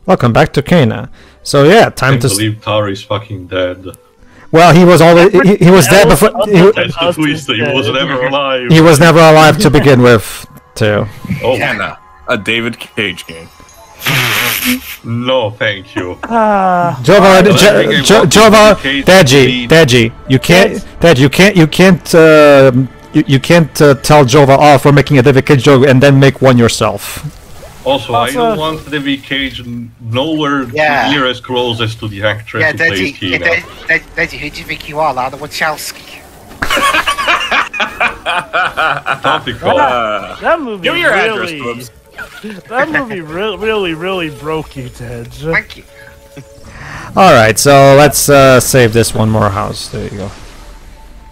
Welcome back to Hana. So yeah, time to. I believe Taro is fucking dead. Well, he was always he was dead before. That's the twist. He was never alive. He was never alive to begin with, too. Oh, Hana, a David Cage game. No, thank you. Jova, Deji, you can't tell Jova off for making a David Cage joke and then make one yourself. Also, I don't want the David Cage nowhere near as closest to the actress who plays Hina. Deji, who do you think you are, Lana Wachowski? Topical. That movie Give me your really, address, that movie really broke you, Ted. Thank you. Alright, so let's save this one more house. There you go.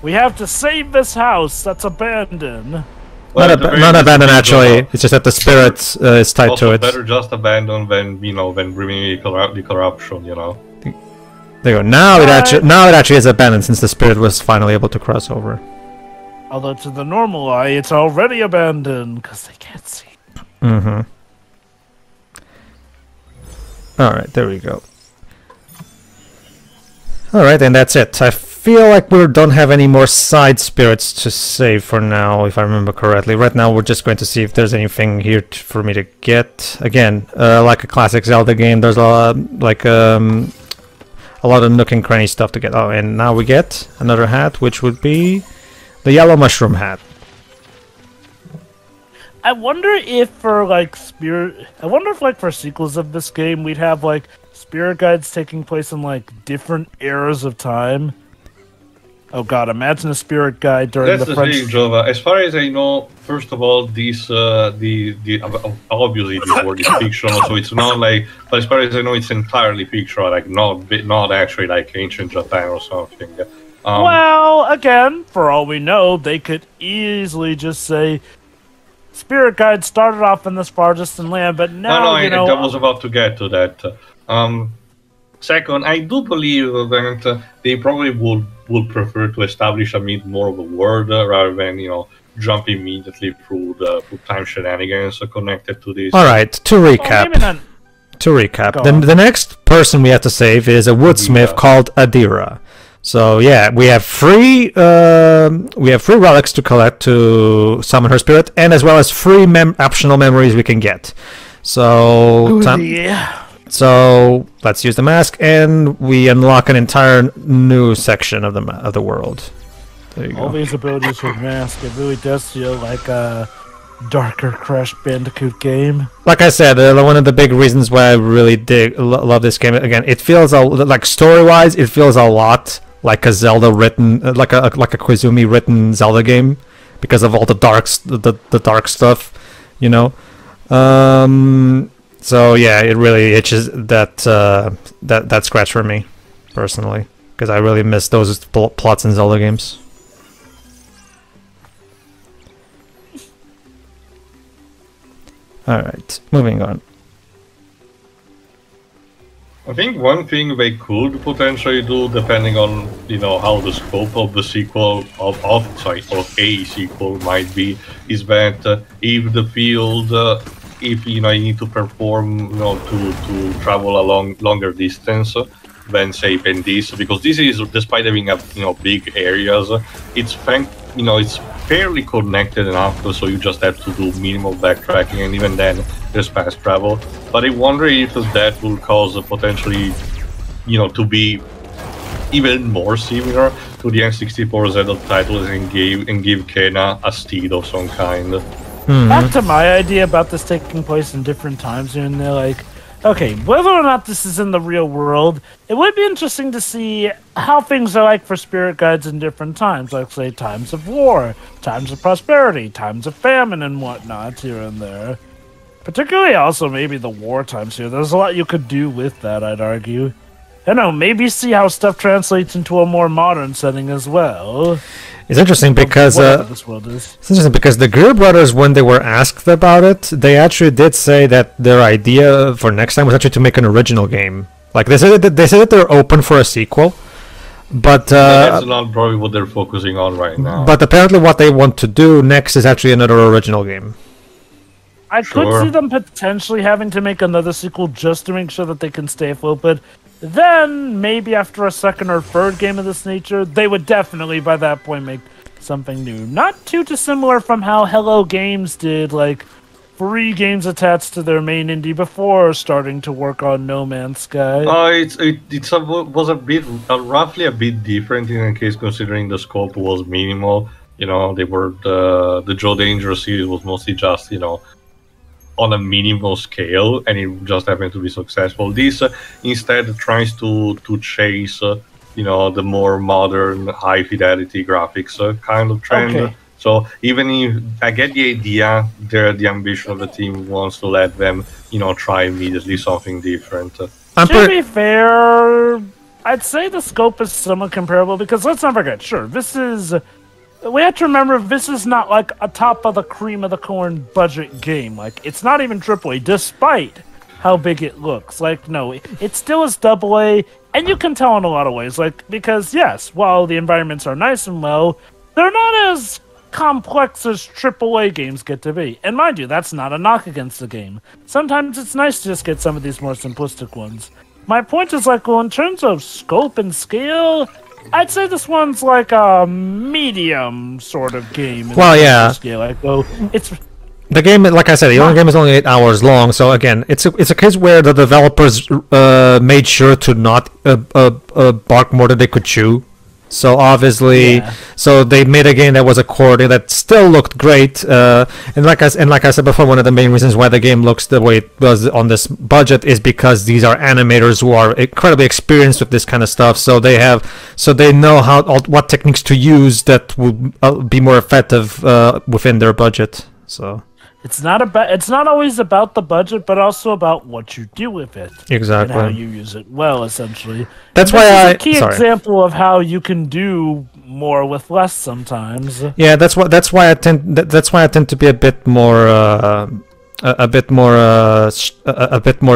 We have to save this house that's abandoned. Well, not abandoned, actually. It's just that the spirit is tied also to it. Better just abandon than bringing the corruption. There you go. Now it actually is abandoned since the spirit was finally able to cross over. Although to the normal eye, it's already abandoned because they can't see. Mm-hmm. Alright, there we go. Alright, and that's it. I feel like we don't have any more side spirits to save for now, if I remember correctly. Right now we're just going to see if there's anything here for me to get. Again, like a classic Zelda game, there's a lot of nook and cranny stuff to get. Oh, and now we get another hat, which would be the yellow mushroom hat. I wonder if for for sequels of this game we'd have like spirit guides taking place in like different eras of time. Oh god, imagine a spirit guide during That's the French. Thing, Jova. As far as I know, first of all, these obviously this word is fictional, so it's not like. But as far as I know, it's entirely fictional, like not actually like ancient Japan or something. Well, again, for all we know, they could easily just say spirit guide started off in this far distant land, but now I was about to get to that. Second, I do believe that they probably would prefer to establish a bit more of a world rather than jump immediately through the time shenanigans connected to this. All right, to recap. The next person we have to save is a woodsmith called Adira. So yeah, we have three relics to collect to summon her spirit, and as well as three optional memories we can get. So So let's use the mask, and we unlock an entire new section of the world. There you go. All these abilities with mask, it really does feel like a darker Crash Bandicoot game. Like I said, one of the big reasons why I really love this game. Again, it feels like story-wise, it feels a lot like a Zelda written, like a Koizumi written Zelda game, because of all the dark stuff, So yeah, it really itches that scratch for me, personally, because I really miss those plots in Zelda games. All right, moving on. I think one thing they could potentially do, depending on how the scope of the sequel of a sequel might be, is that if the field, if you need to perform, to travel a longer distance than say this, because this is, despite having big areas, it's fairly connected enough, so you just have to do minimal backtracking, and even then there's fast travel. But I wonder if that will cause potentially, to be even more similar to the N64 Zelda titles and give Hana a steed of some kind. Back to my idea about this taking place in different times, and they're like, okay, whether or not this is in the real world, it would be interesting to see how things are like for spirit guides in different times, like say times of war, times of prosperity, times of famine and whatnot here and there. Particularly also maybe the war times here. There's a lot you could do with that, I'd argue. I don't know, maybe see how stuff translates into a more modern setting as well. It's interesting because the Greer brothers, when they were asked about it, they actually did say that their idea for next time was actually to make an original game. Like they said that they're open for a sequel, but that's not probably what they're focusing on right now. But apparently, what they want to do next is actually another original game. I could see them potentially having to make another sequel just to make sure that they can stay afloat, but then maybe after a second or third game of this nature, they would definitely by that point make something new. Not too dissimilar from how Hello Games did, like 3 games attached to their main indie before starting to work on No Man's Sky. Was a bit roughly a bit different in a case considering the scope was minimal. You know, they were the Joe Dangerous series was mostly just, you know, on a minimal scale, and it just happened to be successful. This instead tries to chase, you know, the more modern, high fidelity graphics kind of trend. Okay. So even if I get the idea, the ambition of the team wants to let them, you know, try immediately something different. To be fair, I'd say the scope is somewhat comparable because let's not forget, sure, we have to remember this is not like a top of the cream of the corn budget game. Like, it's not even AAA, despite how big it looks. Like, no, it still is AA, and you can tell in a lot of ways. Like, because yes, while the environments are nice and well, they're not as complex as AAA games get to be. And mind you, that's not a knock against the game. Sometimes it's nice to just get some of these more simplistic ones. My point is, like, well, in terms of scope and scale, I'd say this one's like a medium sort of game. Well, yeah. Scale. Like, oh, it's the game. Like I said, the only game is only 8 hours long. So again, it's a case where the developers made sure to not bark more than they could chew. So obviously, so they made a game that was according, that still looked great. And like I said before, one of the main reasons why the game looks the way it was on this budget is because these are animators who are incredibly experienced with this kind of stuff. So they know what techniques to use that will be more effective within their budget. So. It's not always about the budget, but also about what you do with it. Exactly. And how you use it well, essentially. That's why a key example of how you can do more with less sometimes. Yeah, that's why I tend to be a bit more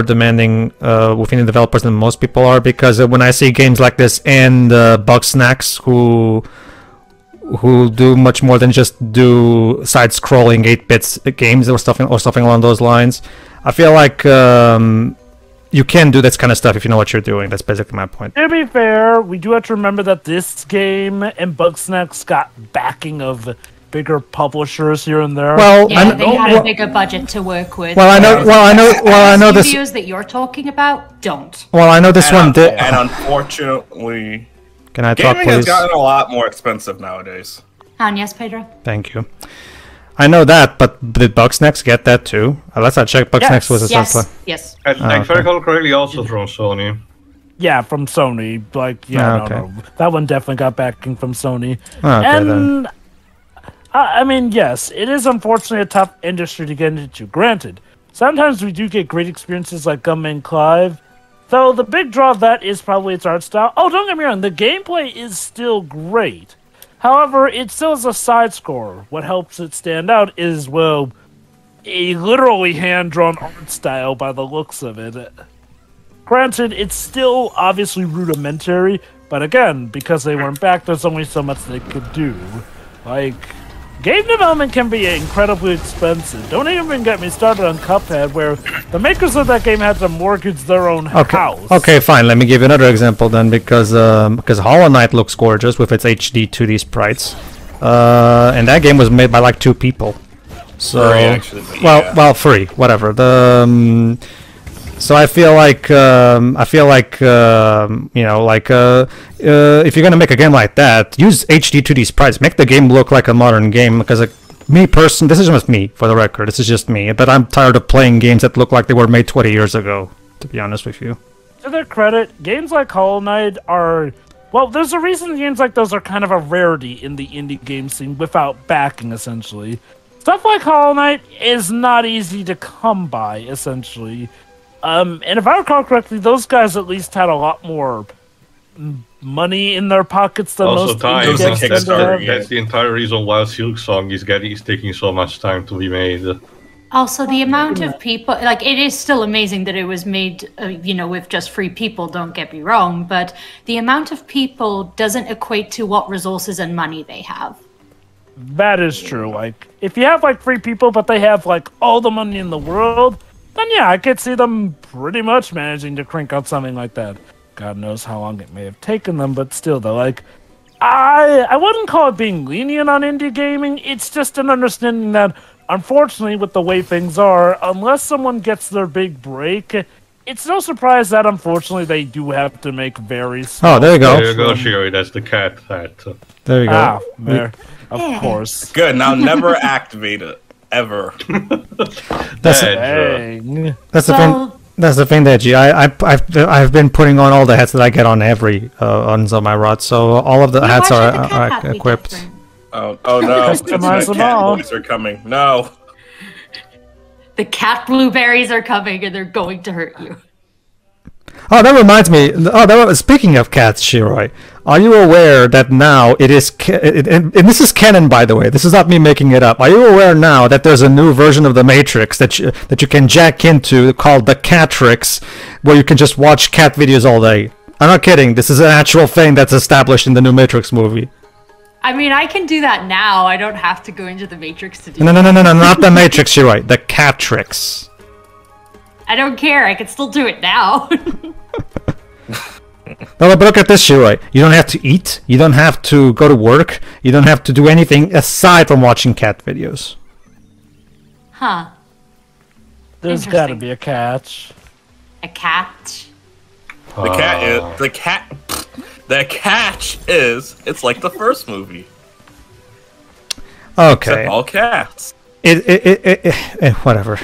demanding within the developers than most people are, because when I see games like this and Bugsnax who do much more than just do side-scrolling 8-bit games or something along those lines, I feel like you can do this kind of stuff if you know what you're doing. That's basically my point. To be fair, we do have to remember that this game and Bugsnax got backing of bigger publishers here and there. Well, yeah, they had a bigger budget to work with. I know this. Studios that you're talking about don't. Well, I know this one did. And unfortunately, can I talk, please? Gaming has gotten a lot more expensive nowadays. And yes, Pedro. Thank you. I know that, but did Bugsnax get that too? Let's not check. Bugsnax was essentially. Yes. And if I recall correctly, also from Sony. Yeah, from Sony. Like, no. That one definitely got backing from Sony. Then. I mean, yes, it is unfortunately a tough industry to get into. Granted, sometimes we do get great experiences like Gunman Clive. Though the big draw of that is probably its art style. Oh, don't get me wrong, the gameplay is still great. However, it still is a side scorer. What helps it stand out is, well, a literally hand-drawn art style by the looks of it. Granted, it's still obviously rudimentary, but again, because they weren't back, there's only so much they could do. Like, game development can be incredibly expensive. Don't even get me started on Cuphead, where the makers of that game had to mortgage their own house. Okay, fine. Let me give you another example then, because Hollow Knight looks gorgeous with its HD 2D sprites, and that game was made by like 2 people. So, Three, actually, well, 3, whatever. So I feel like if you're gonna make a game like that, use HD 2D sprites. Make the game look like a modern game. Because me personally, this is just me, for the record. This is just me. But I'm tired of playing games that look like they were made 20 years ago. To be honest with you. To their credit, games like Hollow Knight are. Well, there's a reason games like those are kind of a rarity in the indie game scene without backing, essentially. Stuff like Hollow Knight is not easy to come by, essentially. And if I recall correctly, those guys at least had a lot more money in their pockets than also most time. That's the entire reason why Silk Song is taking so much time to be made. Also, the amount of people, like, it is still amazing that it was made, with just 3 people, don't get me wrong, but the amount of people doesn't equate to what resources and money they have. That is true. Like, if you have like 3 people, but they have like all the money in the world, then yeah, I could see them pretty much managing to crank out something like that. God knows how long it may have taken them, but still, though, like, I wouldn't call it being lenient on indie gaming. It's just an understanding that, unfortunately, with the way things are, unless someone gets their big break, it's no surprise that, unfortunately, they do have to make very small... Oh, there you go. There you go, Shiri. That's the cat that... There you go. There. Of course. Good. Now never activate it ever. That's the thing. That's the thing, Deji. I've been putting on all the hats that I get on every on my rod, so all of the hats are equipped. Oh no! The cat boys are coming. No. The cat blueberries are coming, and they're going to hurt you. Oh, that reminds me. Speaking of cats, Shiroi, are you aware that now it is, and this is canon, by the way, this is not me making it up. Are you aware now that there's a new version of the Matrix that you can jack into called the Catrix, where you can just watch cat videos all day? I'm not kidding. This is an actual thing that's established in the new Matrix movie. I mean, I can do that now. I don't have to go into the Matrix to do No, that. no, not the Matrix, Shiroi. The Catrix. I don't care. I can still do it now. No, but look at this, Shiroi. You don't have to eat. You don't have to go to work. You don't have to do anything aside from watching cat videos. Huh. There's got to be a catch. A cat? The catch is it's like the first movie. Okay. Except all cats. Whatever.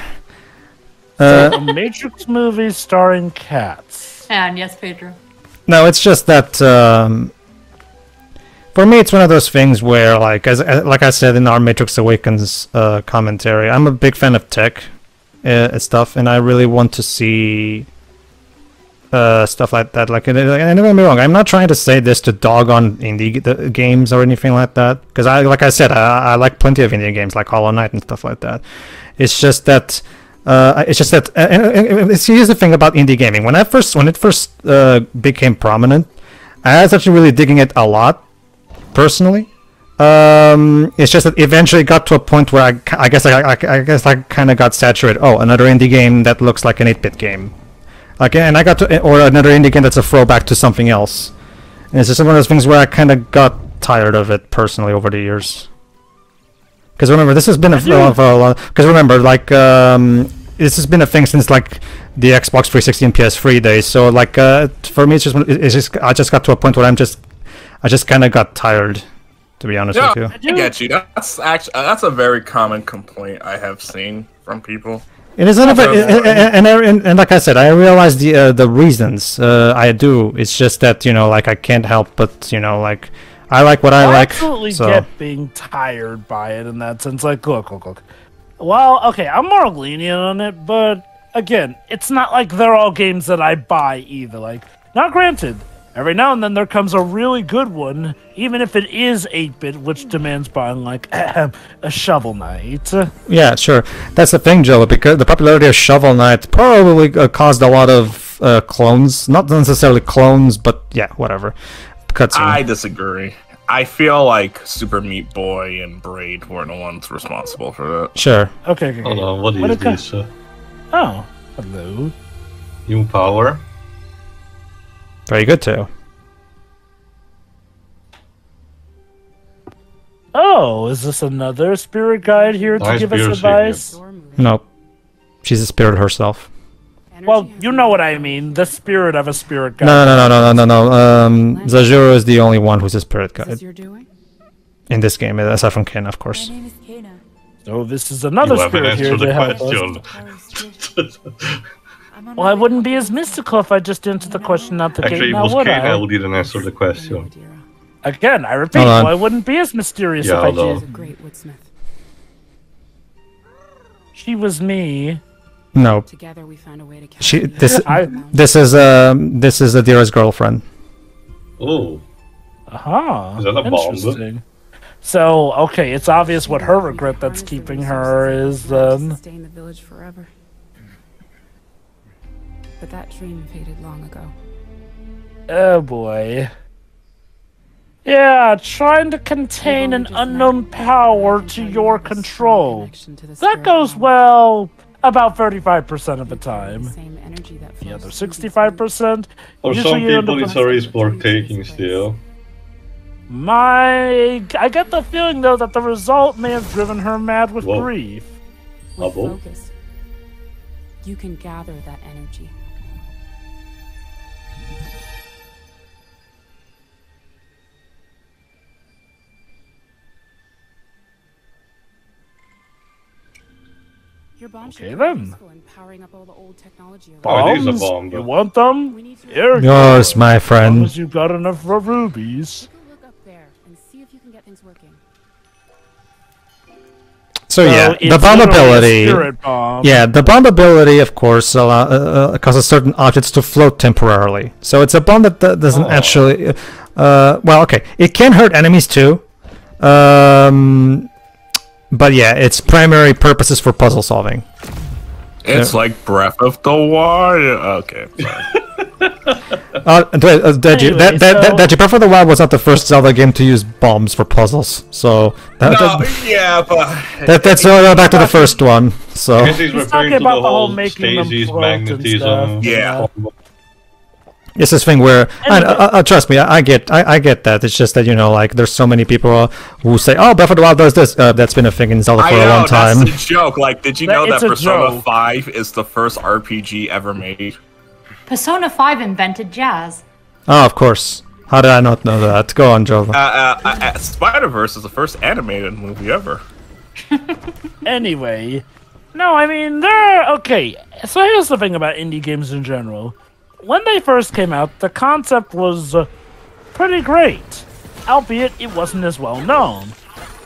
So a Matrix movie starring cats. And yes, Pedro. No, it's just that for me, it's one of those things where, like I said in our Matrix Awakens commentary, I'm a big fan of tech stuff, and I really want to see stuff like that. Like, and don't get me wrong, I'm not trying to say this to dog on indie games or anything like that, because I like plenty of indie games like Hollow Knight and stuff like that. It's just that. Here's the thing about indie gaming. When it first became prominent, I was actually really digging it a lot, personally. It's just that eventually got to a point where I guess I kind of got saturated. Oh, another indie game that looks like an 8-bit game, or another indie game that's a throwback to something else. And it's just one of those things where I kind of got tired of it personally over the years. Because remember, this has been this has been a thing since like the Xbox 360 and PS3 days. So like for me, I just got to a point where I just kind of got tired, to be honest with you. I get you. That's a very common complaint I have seen from people. It is, and like I said, I realize the reasons. I do. It's just that like I can't help but like. I like what I like. I absolutely get being tired by it in that sense. Like, look. Well, okay, I'm more lenient on it, but again, it's not like they're all games that I buy either. Like, now granted, every now and then there comes a really good one, even if it is 8-bit, which demands buying like a Shovel Knight. Yeah, sure. That's the thing, Joe, because the popularity of Shovel Knight probably caused a lot of clones. Not necessarily clones, but yeah, whatever. I disagree. I feel like Super Meat Boy and Braid were the ones responsible for that. Sure. Okay. Hold on, what is this? Oh, hello. New power. Very good, too. Oh, is this another spirit guide here to give us advice? No. She's a spirit herself. Well, you know what I mean. The spirit of a spirit guide. No. Zajuro is the only one who's a spirit guide. In this game, aside from Ken, of course. So this is another spirit here to help us. Well, I wouldn't be as mystical if I just answered the question out the gate. Actually, it was Ken who didn't answer the question. Again, I repeat, well, I wouldn't be as mysterious if I did. She was me. No. Together we found a way to this is Adira's girlfriend. Oh. Aha. Is that a interesting. So, okay, it's obvious what her regret that's keeping her is then. Stay in the village forever. But that dream faded long ago. Oh boy. Yeah, trying to contain an unknown power to your control. That goes well about 35% of the time. The other 65%. For some people, it's a risk worth taking still. I get the feeling though that the result may have driven her mad with grief. With focus, you can gather that energy. Okay then. Oh, it is a bomb. You want them? Here Yours, my friend. As long as you've got enough rubies. So yeah, the bomb ability. Yeah, the bomb ability, of course, causes certain objects to float temporarily. So it's a bomb that doesn't actually. Well, okay, it can hurt enemies too. But yeah, its primary purpose is for puzzle solving. It's like Breath of the Wild. Okay, sorry. Deji, Breath of the Wild was not the first Zelda game to use bombs for puzzles. So yeah, but that's back to the first one. So he's referring to the whole stasis, magnetism. Yeah. It's this thing where, trust me, I get that. It's just that, you know, like, there's so many people who say, "Oh, Breath of the Wild does this." That's been a thing in Zelda for a long time. That's a joke. Like, did you know that Persona 5 is the first RPG ever made? Persona 5 invented jazz. Oh, of course. How did I not know that? Go on, Jova. Spider-Verse is the first animated movie ever. Anyway, no, I mean, okay. So here's the thing about indie games in general. When they first came out, the concept was pretty great, albeit it wasn't as well known.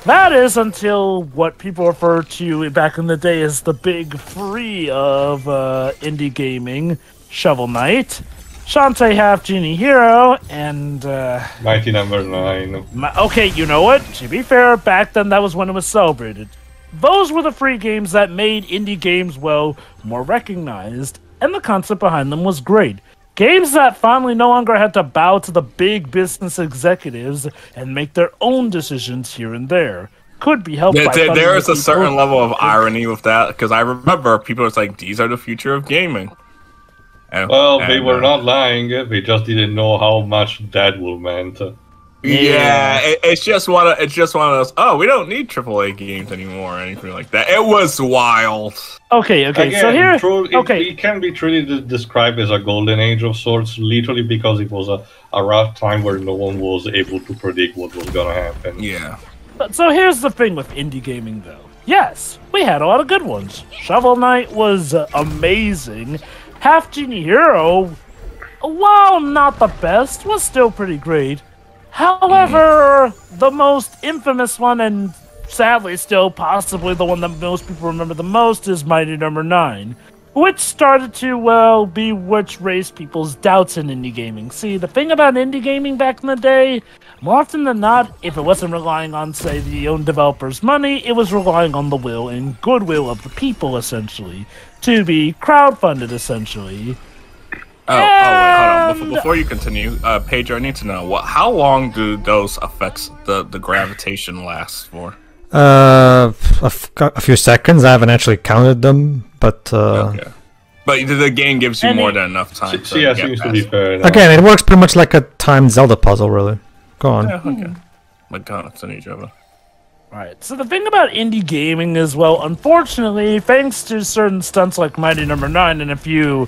That is until what people refer to back in the day as the big three of indie gaming: Shovel Knight, Shantae Half Genie Hero, and Mighty Number 9. Okay, you know what? To be fair, back then that was when it was celebrated. Those were the three games that made indie games, well, more recognized, and the concept behind them was great. Games that finally no longer had to bow to the big business executives and make their own decisions here and there. Could be helped by there is a certain level of irony with that, because I remember people was like, "These are the future of gaming." They were not lying. They just didn't know how much that would meant. Yeah, it's just one of those. Oh, we don't need AAA games anymore, or anything like that. It was wild. Okay. Again, so here, it can be truly described as a golden age of sorts, literally because it was a rough time where no one was able to predict what was gonna happen. Yeah. So here's the thing with indie gaming, though. Yes, we had a lot of good ones. Shovel Knight was amazing. Half Genie Hero, while not the best, was still pretty great. However, the most infamous one, and sadly still possibly the one that most people remember the most, is Mighty Number 9, which started to, well, be which raised people's doubts in indie gaming. See, the thing about indie gaming back in the day, more often than not, if it wasn't relying on, say, the own developer's money, it was relying on the will and goodwill of the people, essentially, to be crowdfunded, essentially. Wait, hold on. Before you continue, Pedro, I need to know how long do those effects, the gravitation, last for? A few seconds. I haven't actually counted them, but okay. But the game gives you more than enough time. Yeah, seems to be fair enough. Again, it works pretty much like a timed Zelda puzzle, really. Go on. Yeah, okay. My God, it's an Java. Alright, so the thing about indie gaming is, well, unfortunately, thanks to certain stunts like Mighty Number 9 and a few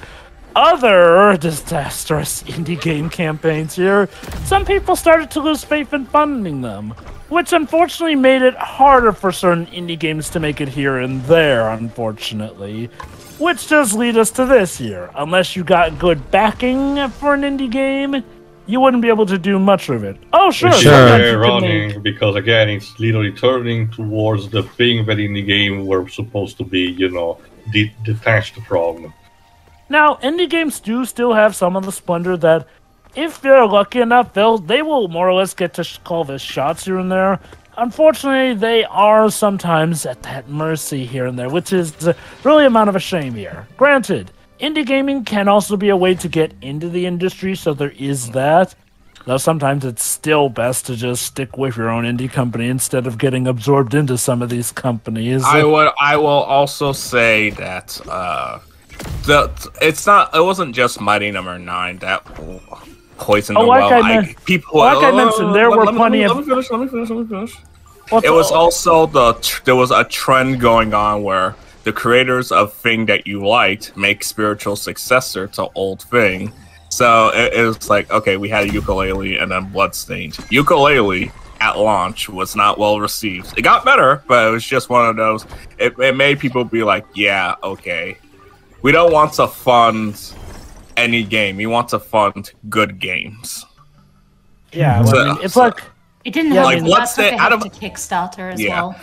other disastrous indie game campaigns here, some people started to lose faith in funding them, which unfortunately made it harder for certain indie games to make it here and there, unfortunately. Which does lead us to this here. Unless you got good backing for an indie game, you wouldn't be able to do much of it. Oh, sure. Which is ironic, because again, it's literally turning towards the thing that in the game were supposed to be, you know, detached from. Now, indie games do still have some of the splendor that, if they're lucky enough, they will more or less get to call this shots here and there. Unfortunately, they are sometimes at that mercy here and there, which is really amount of a shame here. Granted, indie gaming can also be a way to get into the industry, so there is that. Though sometimes it's still best to just stick with your own indie company instead of getting absorbed into some of these companies. I will also say that it wasn't just Mighty Number 9 that poisoned the well. I mentioned, there were plenty of. Let me finish. It was also there was a trend going on where the creators of Thing that you liked make spiritual successor to old Thing. So it was like, okay, we had Ukulele and then Bloodstained. Ukulele at launch was not well received. It got better, but it was just one of those. It made people be like, yeah, okay. We don't want to fund any game. We want to fund good games. Yeah, well, I mean, it's like... It didn't have like Bloodstain out of Kickstarter as well.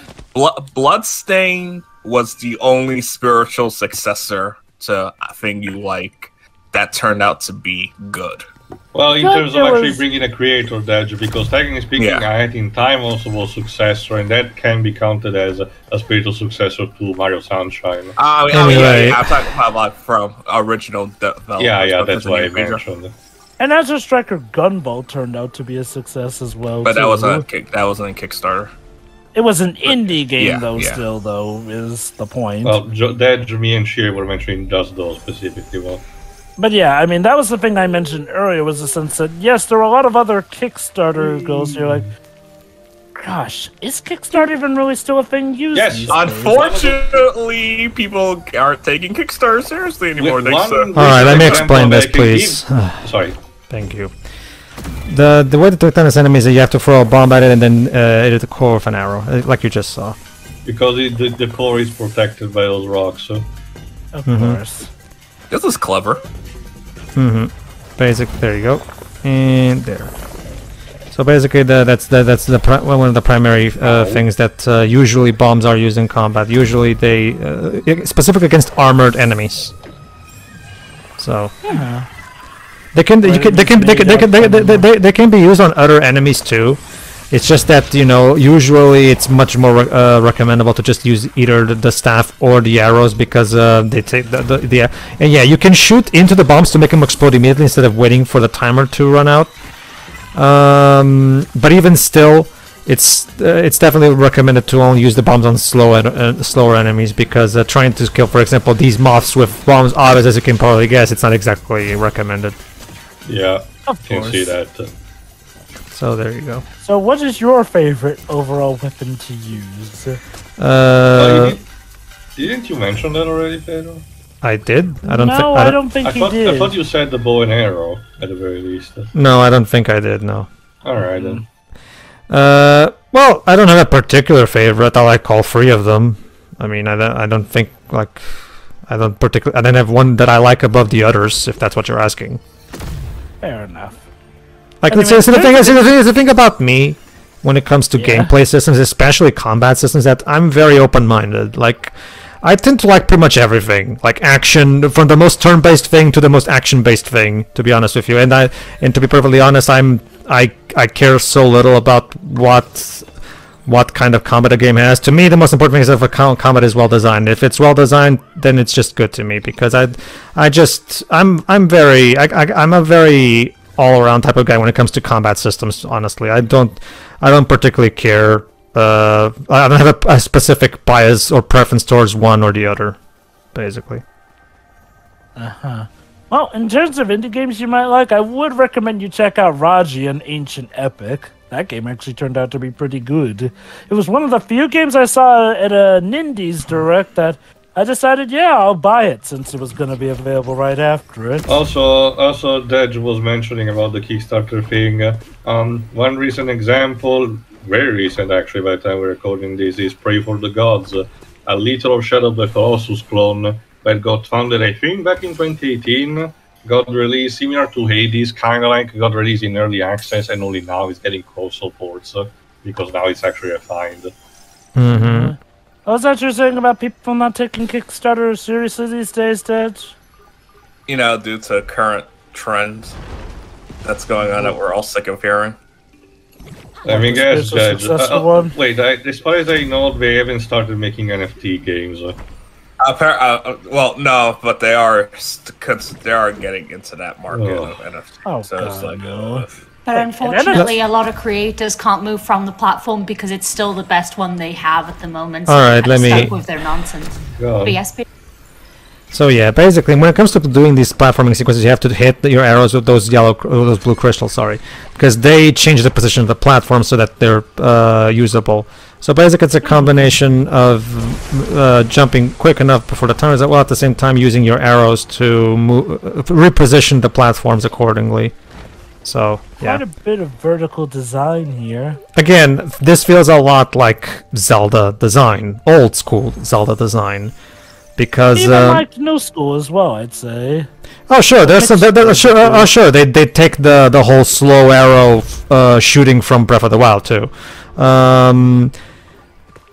Bloodstain was the only spiritual successor to Thing You Like that turned out to be good. Well, in terms of actually bringing a creator Dej, because technically speaking, Ahead in Time also was successor, and that can be counted as a spiritual successor to Mario Sunshine. I'm talking about like from original development. Yeah, that's why I mentioned it. And Azure Striker Gunvolt turned out to be a success as well. But that wasn't a Kickstarter. It was an indie game, still, though, is the point. Well, Dej, me, and Sheer were mentioning just those specifically. Well. But yeah, I mean, that was the thing I mentioned earlier, was the sense that, yes, there were a lot of other Kickstarter goals. You're like, gosh, is Kickstarter even really still a thing used? Yes, unfortunately, people aren't taking Kickstarter seriously anymore. Alright, let me explain this, please. Sorry. Thank you. The way to take down this enemy is that you have to throw a bomb at it and then hit the core with an arrow, like you just saw. Because the core is protected by those rocks, so... Of course. This is clever. There you go. And there. So basically, that's one of the primary things that usually bombs are used in combat. Usually, they specifically against armored enemies. So they can be used on other enemies too. It's just that, you know, usually it's much more recommendable to just use either the staff or the arrows, because they take and yeah, you can shoot into the bombs to make them explode immediately instead of waiting for the timer to run out. But even still, it's definitely recommended to only use the bombs on slower enemies, because trying to kill, for example, these moths with bombs, as you can probably guess, it's not exactly recommended. Yeah, can see that. So there you go. So what is your favorite overall weapon to use? Didn't you mention that already, Pedro? I did. I don't think you did. I thought you said the bow and arrow at the very least. No, I don't think I did. No. All right then. Well, I don't have a particular favorite. I like all three of them. I mean, I don't think like I don't have one that I like above the others, if that's what you're asking. Fair enough. Like, let's say, the thing about me when it comes to gameplay systems, especially combat systems, that I'm very open-minded. Like, I tend to like pretty much everything, like action, from the most turn-based thing to the most action-based thing, to be honest with you. And to be perfectly honest, I care so little about what kind of combat a game has. To me, the most important thing is if a combat is well designed. If it's well designed, then it's just good to me, because I'm a very all-around type of guy when it comes to combat systems. Honestly, I don't particularly care. I don't have a specific bias or preference towards one or the other, basically. Well, in terms of indie games you might like, I would recommend you check out Raji, an Ancient Epic. That game actually turned out to be pretty good. It was one of the few games I saw at a Nindies Direct that I decided, I'll buy it, since it was going to be available right after it. Also, Dej was mentioning about the Kickstarter thing. One recent example, very recent actually by the time we're recording this, is Pray for the Gods, a little Shadow of the Colossus clone that got funded, I think, back in 2018. Got released similar to Hades, kind of like got released in early access, and only now it's getting console ports, because now it's actually refined. What was that you're saying about people not taking Kickstarter seriously these days, Dad? You know, due to current trends that's going on that we're all sick of hearing. Let me guess, Dad. Wait, as far as I know, they haven't started making NFT games. Well, no, but they are getting into that market of NFT. Oh, so God, it's like, no. But unfortunately, a lot of creators can't move from the platform because it's still the best one they have at the moment. So all right, let me. Stuck with their nonsense. But yes, so yeah, basically, when it comes to doing these platforming sequences, you have to hit your arrows with those those blue crystals. Sorry, because they change the position of the platform so that they're usable. So basically, it's a combination of jumping quick enough before the timer is up, while at the same time using your arrows to reposition the platforms accordingly. So yeah, quite a bit of vertical design here. Again, this feels a lot like Zelda design, old school Zelda design. Because even like new school as well, I'd say. Oh sure, there's some. Sure. They take the whole slow arrow shooting from Breath of the Wild too,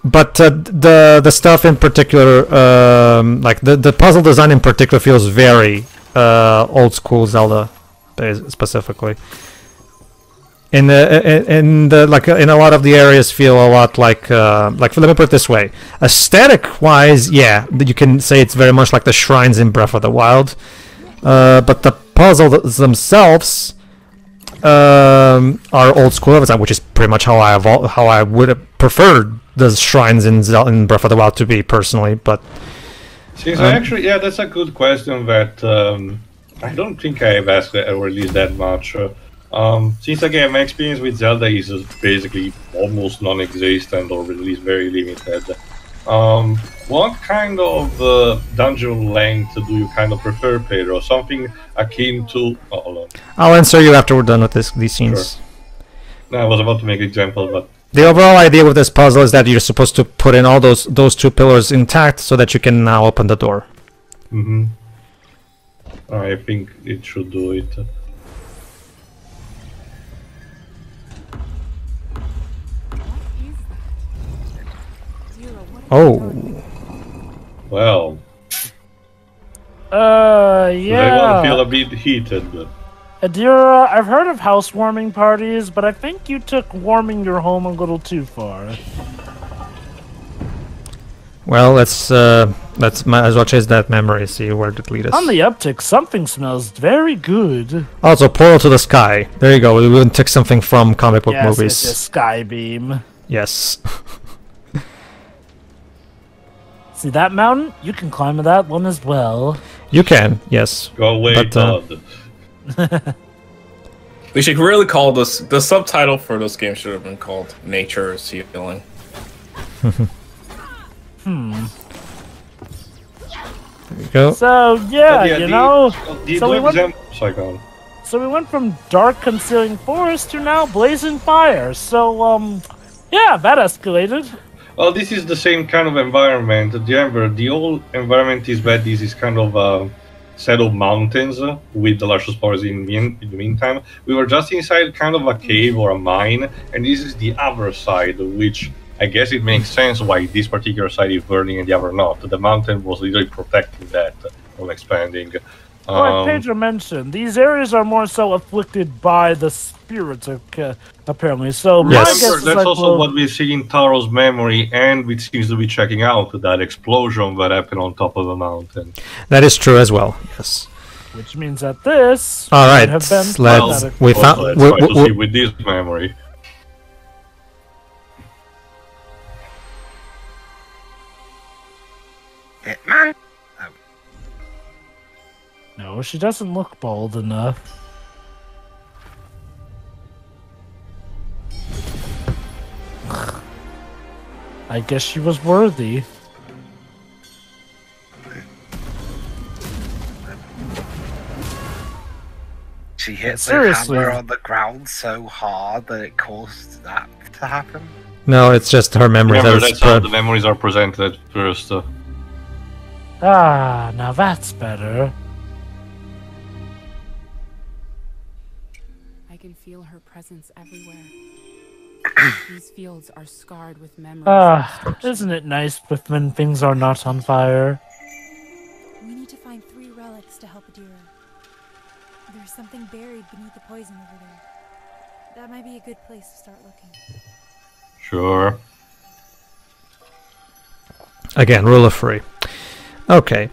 but the stuff in particular, like the puzzle design in particular, feels very old school Zelda, specifically. In a lot of the areas feel a lot like let me put it this way, aesthetic wise, yeah, you can say it's very much like the shrines in Breath of the Wild, but the puzzles themselves are old school design, which is pretty much how I would have preferred the shrines in Breath of the Wild to be personally. But since actually, yeah, that's a good question that I don't think I have asked or at least that much. Since again my experience with Zelda is basically almost non-existent or at least very limited, what kind of dungeon length do you kind of prefer, Pedro? Something akin to... Oh, hold on. I'll answer you after we're done with these scenes. Sure. No, I was about to make an example, but... The overall idea with this puzzle is that you're supposed to put in all those two pillars intact so that you can now open the door. Mm-hmm. I think it should do it. Oh. Well. Yeah. I want to feel a bit heated. Adira, I've heard of housewarming parties, but I think you took warming your home a little too far. Well, let's might as well chase that memory, see where it leads us. On the uptick, something smells very good. Also, portal to the sky. There you go. We took something from comic book movies. Yes, it's a sky beam. Yes. See that mountain? You can climb that one as well. You can, yes. Go away, Todd. We should really call this... The subtitle for this game should have been called Nature is Healing. There you go. So, yeah, you know... Sorry, so we went from dark concealing forest to now blazing fire. So, yeah, that escalated. Well, this is the same kind of environment. Remember, the whole environment is that this is kind of a set of mountains with the largest forest in the meantime. We were just inside kind of a cave or a mine, and this is the other side, which I guess it makes sense why this particular side is burning and the other not. The mountain was literally protecting that from expanding. Like Pedro mentioned, these areas are more so afflicted by the spirits, apparently. So my guess is that's like, also what we see in Taro's memory, and which seems to be checking out that explosion that happened on top of the mountain. That is true as well. Yes. Which means that this all right. Have been We found. Let's try to see with this memory. Hitman? No, she doesn't look bold enough. I guess she was worthy. She hit the hammer on the ground so hard that it caused that to happen. No, it's just her memories. Remember, that's how the memories are presented first. Ah, now that's better. I can feel her presence everywhere. These fields are scarred with memories. Ah, isn't it nice when things are not on fire? We need to find 3 relics to help Adira. There's something buried beneath the poison over there. That might be a good place to start looking. Sure. Again, rule of 3. Okay.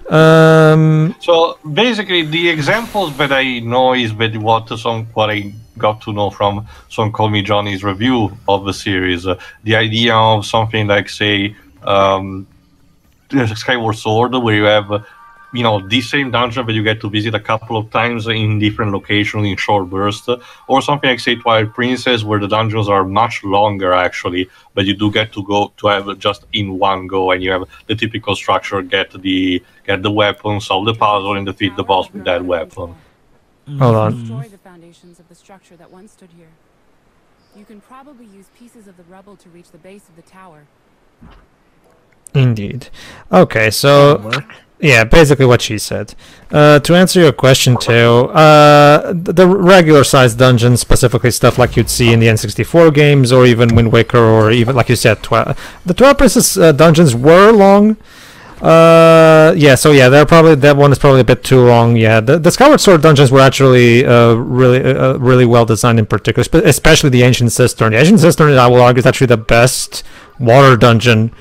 So basically, the examples that I know is that what I got to know from Son Call Me Johnny's review of the series. The idea of something like, say, Skyward Sword, where you have, the same dungeon that you get to visit a couple of times in different locations in short bursts, or something like, say, Twilight Princess, where the dungeons are much longer, actually, but you do get to have just in one go, and you have the typical structure, get the weapon, solve the puzzle, and defeat the boss with that weapon. Hold on. Destroy the foundations of the structure that once stood here. You can probably use pieces of the rubble to reach the base of the tower. Indeed. Okay, so yeah, basically what she said. To answer your question too, the regular sized dungeons, specifically stuff like you'd see in the N64 games, or even Wind Waker, or even like you said, the Twilight Princess dungeons were long. That one is probably a bit too long. Yeah, the Skyward Sword dungeons were actually really well designed, in particular, especially the Ancient Cistern. The Ancient Cistern, I will argue, is actually the best water dungeon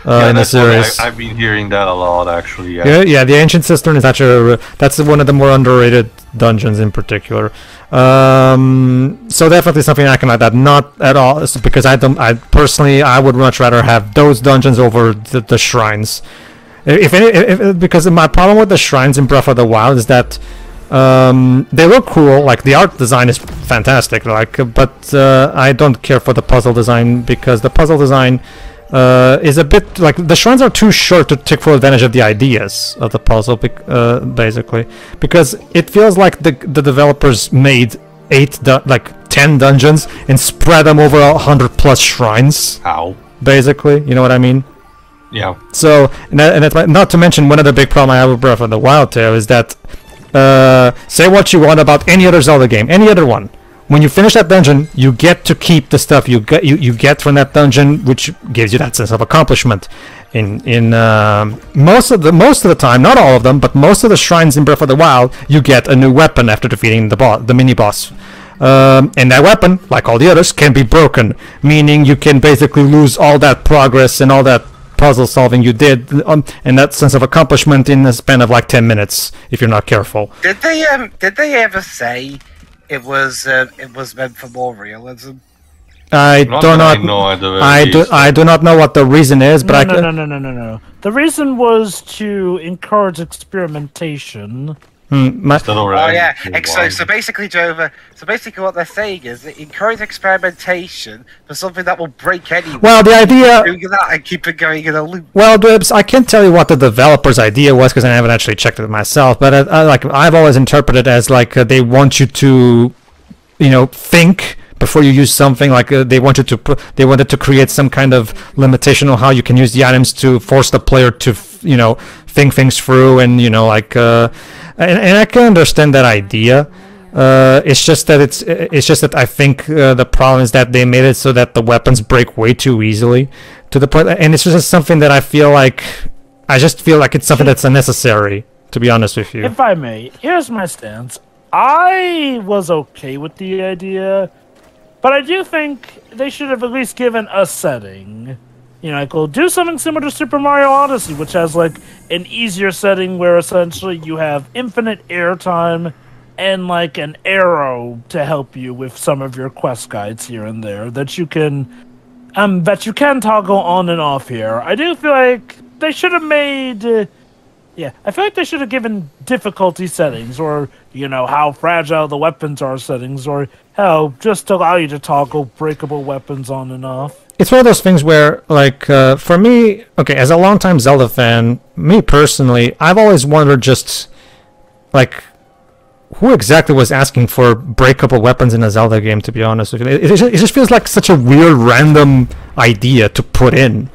in the series. I've been hearing that a lot, actually. Yeah, the Ancient Cistern is actually that's one of the more underrated dungeons in particular. So definitely something I can like that. Not at all, because I would much rather have those dungeons over the shrines. Because my problem with the shrines in Breath of the Wild is that they look cool, like the art design is fantastic, but I don't care for the puzzle design, because the puzzle design is a bit like the shrines are too short to take full advantage of the ideas of the puzzle, basically, because it feels like the developers made 10 dungeons and spread them over 100+ shrines. How? Basically, you know what I mean? Yeah. So, and not to mention, one of the big problems I have with Breath of the Wild too is that, say what you want about any other Zelda game, any other one, when you finish that dungeon, you get to keep the stuff you get from that dungeon, which gives you that sense of accomplishment. In most of the time, not all of them, but most of the shrines in Breath of the Wild, you get a new weapon after defeating the mini boss. And that weapon, like all the others, can be broken, meaning you can basically lose all that progress and all that puzzle solving you did, and that sense of accomplishment in the span of like 10 minutes if you're not careful. Did they ever say it was meant for more realism? I do not know what the reason is, but no. The reason was to encourage experimentation. So basically, Jova. So basically, what they're saying is that encourage experimentation for something that will break anyone. Well, the idea doing that and keep it going in a loop. Well, Dibs, I can't tell you what the developer's idea was because I haven't actually checked it myself. But I've always interpreted it as they want you to, think before you use something. They wanted to create some kind of limitation on how you can use the items to force the player to think things through, and and I can understand that idea. It's just that I think the problem is that they made it so that the weapons break way too easily to the point, and it's just something that I just feel like it's something that's unnecessary, to be honest with you. If I may, here's my stance. I was okay with the idea, but I do think they should have at least given a setting. We'll do something similar to Super Mario Odyssey, which has an easier setting where essentially you have infinite airtime and an arrow to help you with some of your quest guides here and there that you can toggle on and off here. I do feel like they should have made I feel like they should have given difficulty settings, or how fragile the weapons are settings, or hell, just allow you to toggle breakable weapons on and off. It's one of those things where, for me, okay, as a longtime Zelda fan, me personally, I've always wondered just, who exactly was asking for breakable weapons in a Zelda game, to be honest with you. It just feels like such a weird, random idea to put in.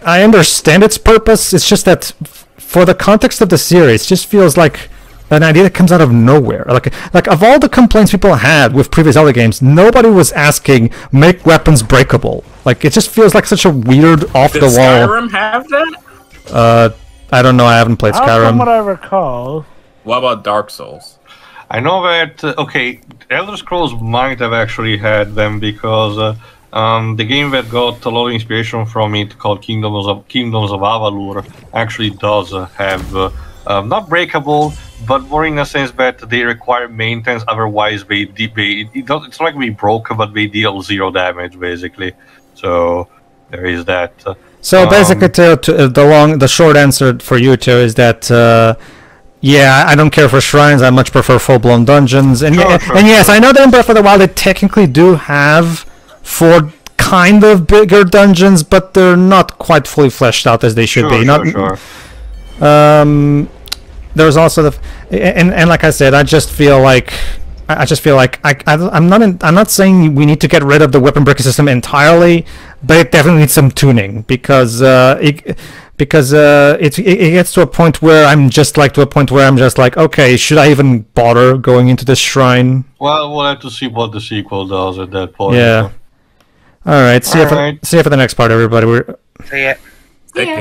I understand its purpose, it's just that for the context of the series, it just feels like an idea that comes out of nowhere. Like of all the complaints people had with previous Zelda games, nobody was asking make weapons breakable. It just feels like such a weird off the wall. Did Skyrim have that? I don't know. I haven't played Skyrim. From what I recall. What about Dark Souls? I know that Elder Scrolls might have actually had them, because the game that got a lot of inspiration from it, called Kingdoms of Avalur, actually does have not breakable, but more in a sense that they require maintenance. Otherwise, it's not like we broken, but they deal 0 damage basically. So there is that. So basically, the short answer for you two is that. Yeah, I don't care for shrines. I much prefer full-blown dungeons. And yes, I know that in Breath of the Wild they technically do have 4 kind of bigger dungeons, but they're not quite fully fleshed out as they should be. There's also and like I said, I just feel like I'm not saying we need to get rid of the weapon breaking system entirely, but it definitely needs some tuning because it gets to a point where I'm just like okay, should I even bother going into this shrine? Well, we'll have to see what the sequel does at that point. Yeah. All right. See you for the next part, everybody. See ya. Take care.